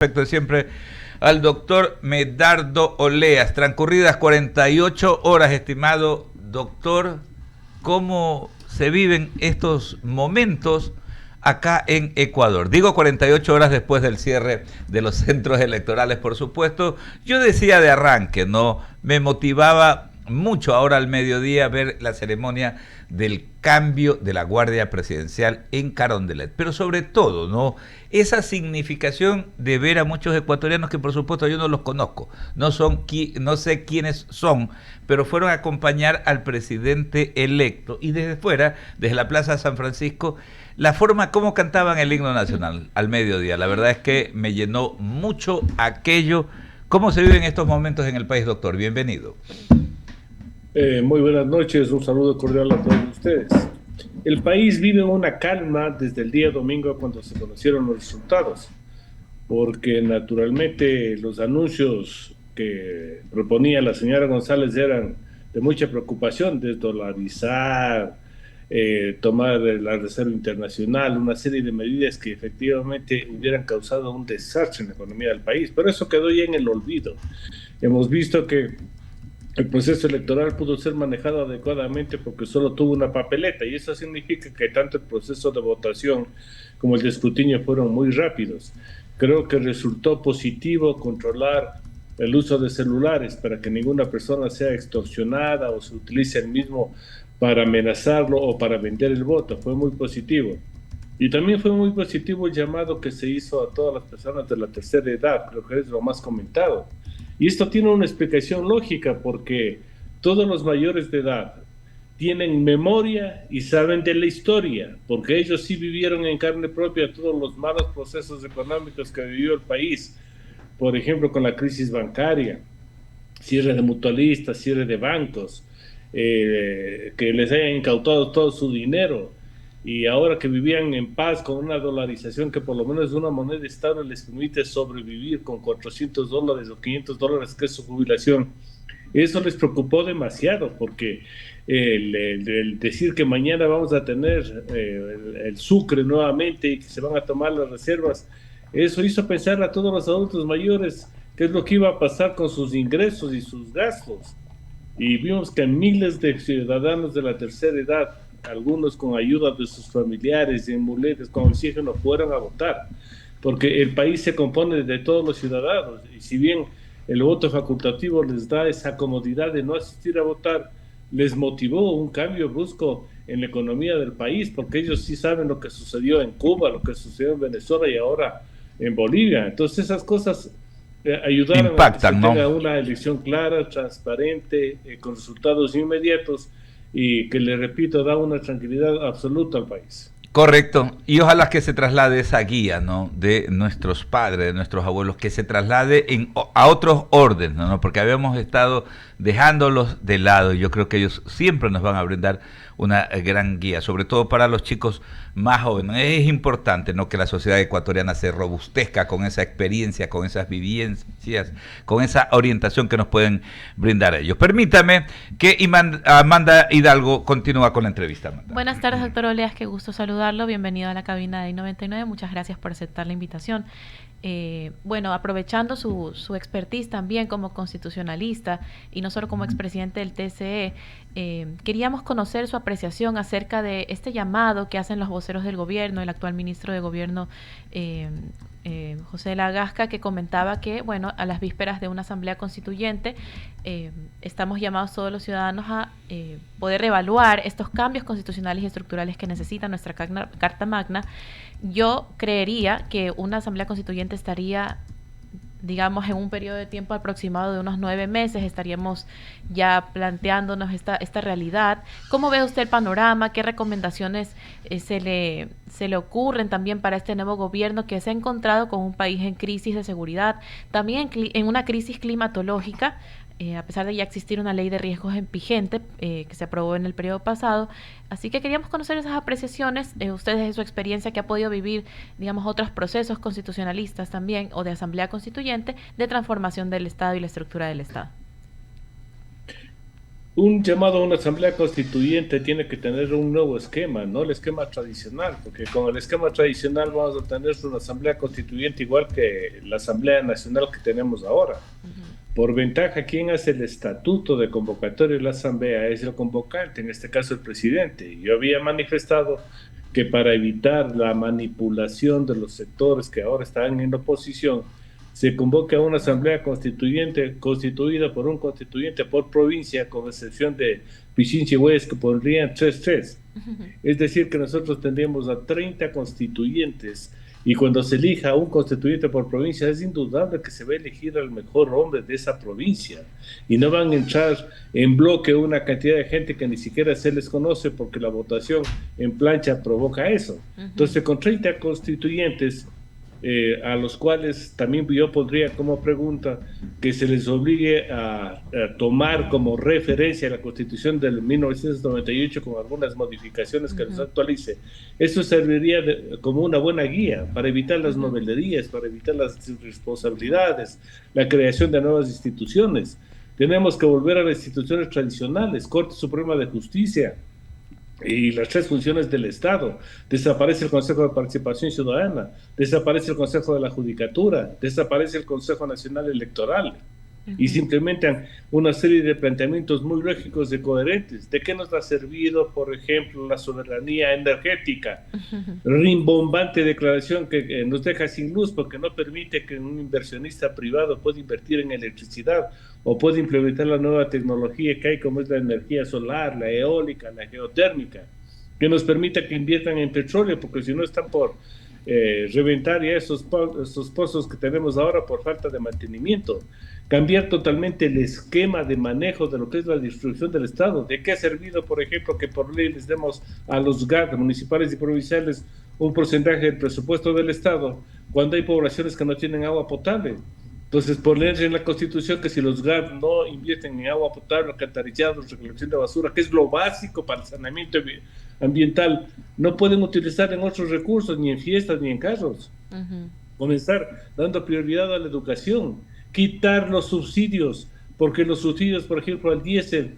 Respecto siempre al doctor Medardo Oleas. Transcurridas 48 horas, estimado doctor, ¿cómo se viven estos momentos acá en Ecuador? Digo 48 horas después del cierre de los centros electorales, por supuesto. Yo decía de arranque, ¿no? Me motivaba mucho ahora al mediodía ver la ceremonia del cambio de la Guardia Presidencial en Carondelet, pero sobre todo, ¿no? Esa significación de ver a muchos ecuatorianos que por supuesto yo no los conozco, no sé quiénes son, pero fueron a acompañar al presidente electo y desde fuera, desde la Plaza de San Francisco, la forma como cantaban el himno nacional al mediodía, la verdad es que me llenó mucho aquello. ¿Cómo se viven estos momentos en el país, doctor? Bienvenido. Muy buenas noches, un saludo cordial a todos ustedes. El país vive una calma desde el día domingo cuando se conocieron los resultados, porque naturalmente los anuncios que proponía la señora González eran de mucha preocupación, desdolarizar, tomar la Reserva Internacional, una serie de medidas que efectivamente hubieran causado un desastre en la economía del país, pero eso quedó ya en el olvido. Hemos visto que el proceso electoral pudo ser manejado adecuadamente porque solo tuvo una papeleta y eso significa que tanto el proceso de votación como el de escrutinio fueron muy rápidos. Creo que resultó positivo controlar el uso de celulares para que ninguna persona sea extorsionada o se utilice el mismo para amenazarlo o para vender el voto. Fue muy positivo. Y también fue muy positivo el llamado que se hizo a todas las personas de la tercera edad, creo que es lo más comentado. Y esto tiene una explicación lógica porque todos los mayores de edad tienen memoria y saben de la historia, porque ellos sí vivieron en carne propia todos los malos procesos económicos que vivió el país, por ejemplo, con la crisis bancaria, cierre de mutualistas, cierre de bancos, que les hayan incautado todo su dinero y ahora que vivían en paz con una dolarización que por lo menos una moneda estable les permite sobrevivir con $400 o $500 que es su jubilación. Eso les preocupó demasiado porque el decir que mañana vamos a tener el sucre nuevamente y que se van a tomar las reservas, eso hizo pensar a todos los adultos mayores qué es lo que iba a pasar con sus ingresos y sus gastos. Y vimos que miles de ciudadanos de la tercera edad, algunos con ayuda de sus familiares en muletas con oxígeno, fueron a votar, porque el país se compone de todos los ciudadanos, y si bien el voto facultativo les da esa comodidad de no asistir a votar, les motivó un cambio brusco en la economía del país, porque ellos sí saben lo que sucedió en Cuba, lo que sucedió en Venezuela y ahora en Bolivia. Entonces esas cosas ayudaron a que se Impactan, ¿no? tenga una elección clara, transparente, con resultados inmediatos y que, le repito, da una tranquilidad absoluta al país. Correcto, y ojalá que se traslade esa guía, ¿no? De nuestros padres, de nuestros abuelos, que se traslade a otros órdenes, ¿no? Porque habíamos estado dejándolos de lado y yo creo que ellos siempre nos van a brindar una gran guía, sobre todo para los chicos más jóvenes. Es importante, ¿no?, que la sociedad ecuatoriana se robustezca con esa experiencia, con esas vivencias, con esa orientación que nos pueden brindar ellos. Permítame que Amanda Hidalgo continúa con la entrevista. Amanda. Buenas tardes, doctor Oleas, qué gusto saludarlo. Bienvenido a la cabina de I99. Muchas gracias por aceptar la invitación. Bueno, aprovechando su expertise también como constitucionalista y no solo como expresidente del TCE, queríamos conocer su apreciación acerca de este llamado que hacen los voceros del gobierno, el actual ministro de gobierno José Lagasca, que comentaba que, bueno, a las vísperas de una asamblea constituyente, estamos llamados todos los ciudadanos a poder evaluar estos cambios constitucionales y estructurales que necesita nuestra Carta Magna. Yo creería que una asamblea constituyente estaría, digamos, en un periodo de tiempo aproximado de unos 9 meses, estaríamos ya planteándonos esta realidad. ¿Cómo ve usted el panorama? ¿Qué recomendaciones se le ocurren también para este nuevo gobierno que se ha encontrado con un país en crisis de seguridad, también en una crisis climatológica? A pesar de ya existir una ley de riesgos vigente que se aprobó en el periodo pasado. Así que queríamos conocer esas apreciaciones, ustedes de su experiencia que ha podido vivir, digamos, otros procesos constitucionalistas también, o de asamblea constituyente, de transformación del Estado y la estructura del Estado. Un llamado a una asamblea constituyente tiene que tener un nuevo esquema, no el esquema tradicional, porque con el esquema tradicional vamos a tener una asamblea constituyente igual que la asamblea nacional que tenemos ahora. Por ventaja, quien hace el estatuto de convocatoria de la asamblea es el convocante, en este caso el presidente. Yo había manifestado que para evitar la manipulación de los sectores que ahora están en oposición, se convoca a una asamblea constituyente constituida por un constituyente por provincia, con excepción de Pichincha y Huesca, que pondrían 3-3. Es decir, que nosotros tendríamos a 30 constituyentes, y cuando se elija un constituyente por provincia, es indudable que se va a elegir al mejor hombre de esa provincia, y no van a entrar en bloque una cantidad de gente que ni siquiera se les conoce, porque la votación en plancha provoca eso. Entonces, con 30 constituyentes, a los cuales también yo pondría como pregunta que se les obligue a tomar como referencia la Constitución del 1998 con algunas modificaciones que los actualice. Eso serviría como una buena guía para evitar las novelerías, para evitar las irresponsabilidades, la creación de nuevas instituciones. Tenemos que volver a las instituciones tradicionales, Corte Suprema de Justicia y las 3 funciones del Estado. Desaparece el Consejo de Participación Ciudadana, desaparece el Consejo de la Judicatura, desaparece el Consejo Nacional Electoral, y se implementan una serie de planteamientos muy lógicos y coherentes. ¿De qué nos ha servido, por ejemplo, la soberanía energética? Rimbombante declaración que nos deja sin luz porque no permite que un inversionista privado pueda invertir en electricidad o pueda implementar la nueva tecnología que hay, como es la energía solar, la eólica, la geotérmica, que nos permita que inviertan en petróleo, porque si no están por reventar ya esos pozos que tenemos ahora por falta de mantenimiento. Cambiar totalmente el esquema de manejo de lo que es la distribución del Estado. ¿De qué ha servido, por ejemplo, que por ley les demos a los GAT, municipales y provinciales, un porcentaje del presupuesto del Estado, cuando hay poblaciones que no tienen agua potable? Entonces, poner en la Constitución que si los GAT no invierten en agua potable, alcantarillado, recolección de basura, que es lo básico para el saneamiento ambiental, no pueden utilizar en otros recursos, ni en fiestas, ni en carros. Comenzar dando prioridad a la educación, quitar los subsidios, porque los subsidios, por ejemplo, al diésel,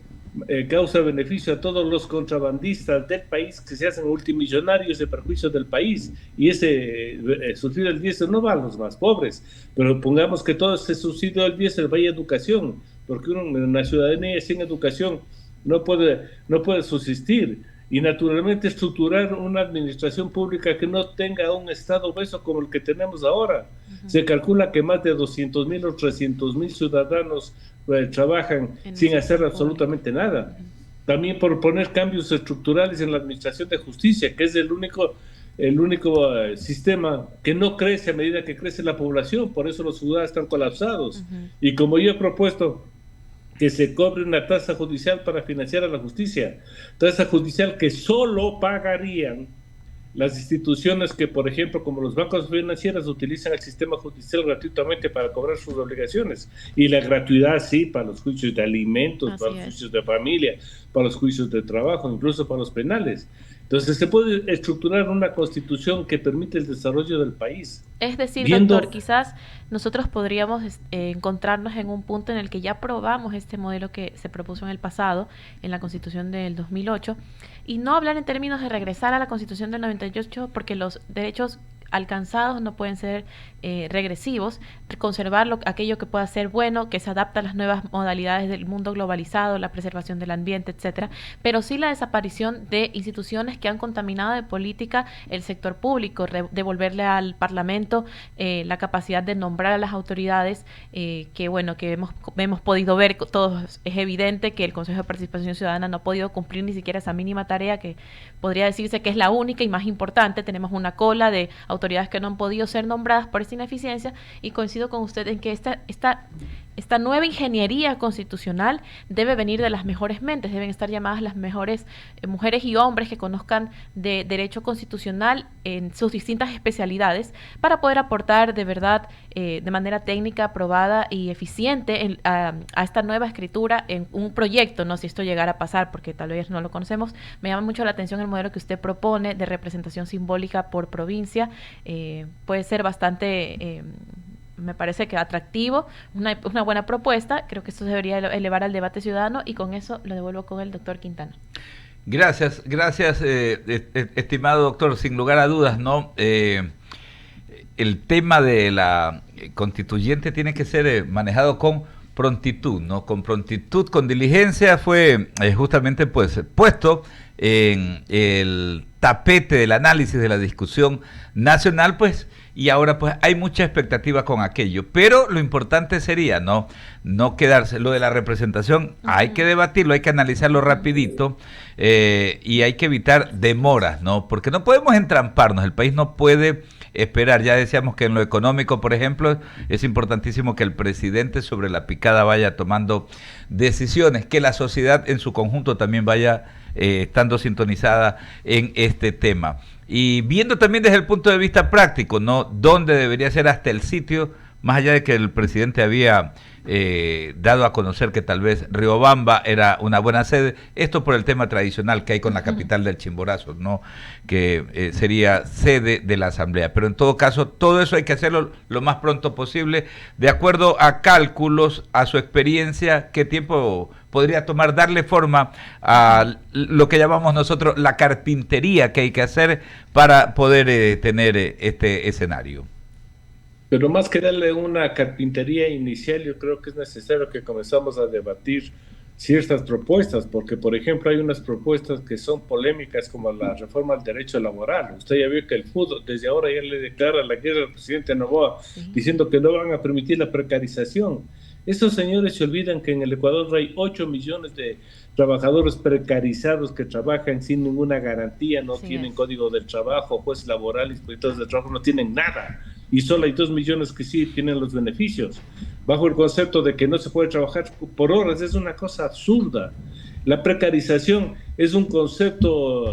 causa beneficio a todos los contrabandistas del país que se hacen multimillonarios de perjuicio del país, y ese subsidio del diésel no va a los más pobres, pero pongamos que todo ese subsidio del diésel vaya a educación, porque una ciudadanía sin educación no puede subsistir. Y naturalmente estructurar una administración pública que no tenga un Estado obeso como el que tenemos ahora. Se calcula que más de 200,000 o 300,000 ciudadanos trabajan sin hacer absolutamente nada. También por poner cambios estructurales en la administración de justicia, que es el único sistema que no crece a medida que crece la población, por eso los ciudadanos están colapsados. Y como yo he propuesto que se cobre una tasa judicial para financiar a la justicia, tasa judicial que solo pagarían las instituciones que, por ejemplo, como los bancos financieros, utilizan el sistema judicial gratuitamente para cobrar sus obligaciones, y la gratuidad sí para los juicios de alimentos, para los juicios de familia, para los juicios de trabajo, incluso para los penales. Entonces se puede estructurar una constitución que permite el desarrollo del país. Es decir, doctor, quizás nosotros podríamos encontrarnos en un punto en el que ya probamos este modelo que se propuso en el pasado, en la Constitución del 2008, y no hablar en términos de regresar a la Constitución del 98, porque los derechos alcanzados no pueden ser regresivos, conservar aquello que pueda ser bueno, que se adapta a las nuevas modalidades del mundo globalizado, la preservación del ambiente, etcétera, pero sí la desaparición de instituciones que han contaminado de política el sector público, devolverle al Parlamento la capacidad de nombrar a las autoridades, que bueno, que hemos podido ver todos. Es evidente que el Consejo de Participación Ciudadana no ha podido cumplir ni siquiera esa mínima tarea que podría decirse que es la única y más importante. Tenemos una cola de autoridades que no han podido ser nombradas por esta ineficiencia, y coincido con usted en que esta nueva ingeniería constitucional debe venir de las mejores mentes, deben estar llamadas las mejores mujeres y hombres que conozcan de derecho constitucional en sus distintas especialidades, para poder aportar de verdad, de manera técnica, aprobada y eficiente a esta nueva escritura en un proyecto, no si esto llegara a pasar, porque tal vez no lo conocemos. Me llama mucho la atención el modelo que usted propone de representación simbólica por provincia. Puede ser bastante me parece que atractivo, una buena propuesta. Creo que esto se debería elevar al debate ciudadano y con eso lo devuelvo con el doctor Quintana. Gracias, estimado doctor. Sin lugar a dudas, ¿no? El tema de la constituyente tiene que ser manejado con prontitud, ¿no? Con prontitud, con diligencia. Fue justamente pues puesto en el tapete del análisis de la discusión nacional, pues, y ahora pues hay mucha expectativa con aquello, pero lo importante sería no quedarse. Lo de la representación hay que debatirlo, hay que analizarlo rapidito, y hay que evitar demoras, ¿no? Porque no podemos entramparnos, el país no puede esperar. Ya decíamos que en lo económico, por ejemplo, es importantísimo que el presidente sobre la picada vaya tomando decisiones, que la sociedad en su conjunto también vaya estando sintonizada en este tema. Y viendo también desde el punto de vista práctico, ¿no? Dónde debería ser hasta el sitio, más allá de que el presidente había dado a conocer que tal vez Riobamba era una buena sede, esto por el tema tradicional que hay con la capital del Chimborazo, ¿no? Que sería sede de la Asamblea. Pero en todo caso, todo eso hay que hacerlo lo más pronto posible, de acuerdo a cálculos, a su experiencia. ¿Qué tiempo podría tomar darle forma a lo que llamamos nosotros la carpintería que hay que hacer para poder tener este escenario? Pero más que darle una carpintería inicial, yo creo que es necesario que comenzamos a debatir ciertas propuestas, porque por ejemplo hay unas propuestas que son polémicas como la reforma al derecho laboral. Usted ya vio que el fútbol desde ahora ya le declara la guerra al presidente Noboa, diciendo que no van a permitir la precarización. Estos señores se olvidan que en el Ecuador hay 8 millones de trabajadores precarizados que trabajan sin ninguna garantía, no tienen código del trabajo, jueces laborales, inspectores de trabajo, no tienen nada. Y solo hay 2 millones que sí tienen los beneficios, bajo el concepto de que no se puede trabajar por horas. Es una cosa absurda. La precarización es un concepto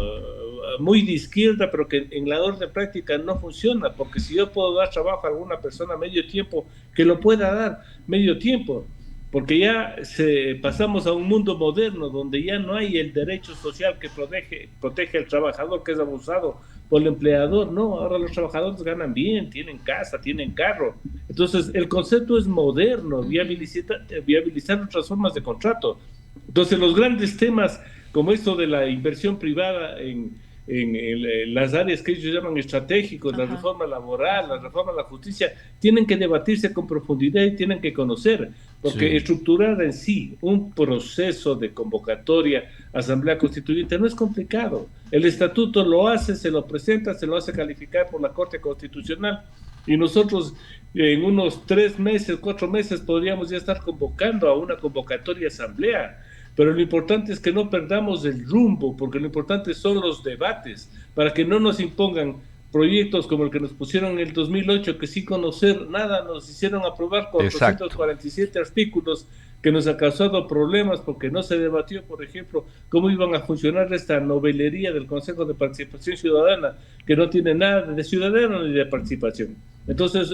muy de izquierda, pero que en la orden práctica no funciona, porque si yo puedo dar trabajo a alguna persona medio tiempo, que lo pueda dar medio tiempo, porque ya pasamos a un mundo moderno donde ya no hay el derecho social que protege al trabajador que es abusado por el empleador. No, ahora los trabajadores ganan bien, tienen casa, tienen carro. Entonces el concepto es moderno, viabilizar otras formas de contrato. Entonces los grandes temas como esto de la inversión privada en las áreas que ellos llaman estratégicos, la reforma laboral, la reforma de la justicia, tienen que debatirse con profundidad y tienen que conocer, porque estructurar en sí un proceso de convocatoria a Asamblea Constituyente no es complicado. El estatuto lo hace, se lo presenta, se lo hace calificar por la Corte Constitucional, y nosotros en unos 3 meses, 4 meses podríamos ya estar convocando a una convocatoria asamblea. Pero lo importante es que no perdamos el rumbo, porque lo importante son los debates, para que no nos impongan proyectos como el que nos pusieron en el 2008, que sin conocer nada nos hicieron aprobar 447 artículos, que nos ha causado problemas porque no se debatió, por ejemplo, cómo iban a funcionar esta novelería del Consejo de Participación Ciudadana, que no tiene nada de ciudadano ni de participación. Entonces,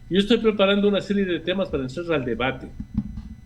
yo estoy preparando una serie de temas para entrar al debate,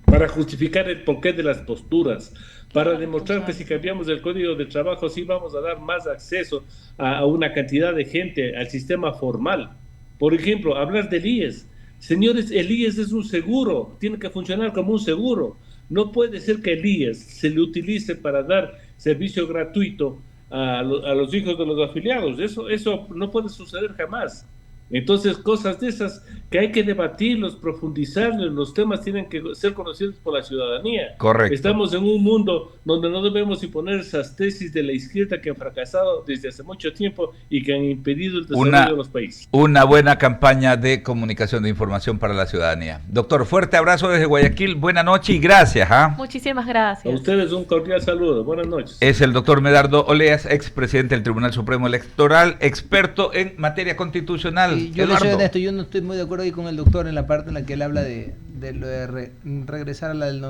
para justificar el porqué de las posturas, para demostrar que si cambiamos el Código de Trabajo sí vamos a dar más acceso a una cantidad de gente al sistema formal. Por ejemplo, hablar del IES. Señores, el IES es un seguro, tiene que funcionar como un seguro. No puede ser que el IES se le utilice para dar servicio gratuito a los hijos de los afiliados. Eso no puede suceder jamás. Entonces, cosas de esas que hay que debatirlos, profundizarlos, los temas tienen que ser conocidos por la ciudadanía. Correcto. Estamos en un mundo donde no debemos imponer esas tesis de la izquierda que han fracasado desde hace mucho tiempo y que han impedido el desarrollo de los países. Una buena campaña de comunicación de información para la ciudadanía. Doctor, fuerte abrazo desde Guayaquil, buena noche y gracias. Muchísimas gracias. A ustedes un cordial saludo, buenas noches. Es el doctor Medardo Oleas, expresidente del Tribunal Supremo Electoral, experto en materia constitucional. Yo le soy honesto, yo no estoy muy de acuerdo ahí con el doctor en la parte en la que él habla de lo de regresar a la del 90.